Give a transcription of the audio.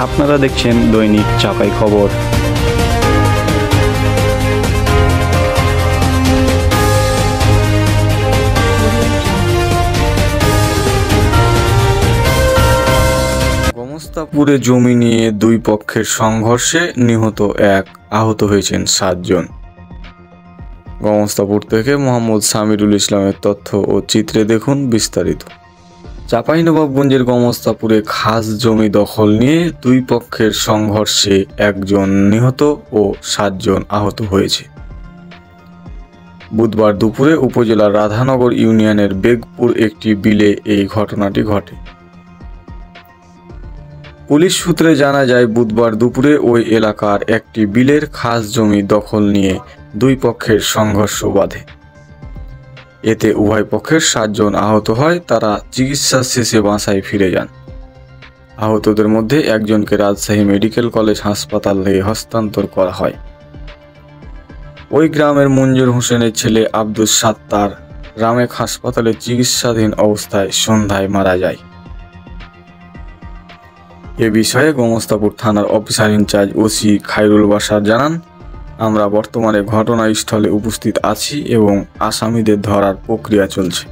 আপনারা দেখছেন দৈনিক চাপাই খবর। গোমস্তাপুরে জমি নিয়ে দুই পক্ষের সংঘর্ষে নিহত এক, আহত হয়েছেন 7 জন। গোমস্তাপুর থেকে মোহাম্মদ সামিরুল ইসলামের তথ্য ও চিত্রে দেখুন বিস্তারিত। চাঁপাইনবাবগঞ্জের গোমস্তাপুরে খাস জমি দখল নিয়ে দুই পক্ষের সংঘর্ষে 1 জন নিহত ও 7 জন আহত হয়েছে। বুধবার দুপুরে উপজেলার রাধানগর ইউনিয়নের বেগপুর একটি বিলে এই ঘটনাটি ঘটে। পুলিশ সূত্রে জানা যায়, বুধবার দুপুরে ওই এলাকার একটি বিলের খাস জমি দখল নিয়ে দুই পক্ষের সংঘর্ষ বাধে। এতে উভয় পক্ষের 7 জন আহত হয়। তারা চিকিৎসা শেষে বাসায় ফিরে যান। আহতদের মধ্যে একজনকে রাজশাহী মেডিকেল কলেজ হাসপাতালে হস্তান্তর করা হয়। ওই গ্রামের মঞ্জুর হোসেনের ছেলে আব্দুস সাত্তার রামেক হাসপাতালে চিকিৎসাধীন অবস্থায় সন্ধ্যায় মারা যায়। এ বিষয়ে গোমস্তাপুর থানার officer in charge OC Khairul Bashar জানান, আমরা বর্তমানে ঘটনাস্থলে উপস্থিত আছি এবং আসামিদের ধরার প্রক্রিয়া চলছে।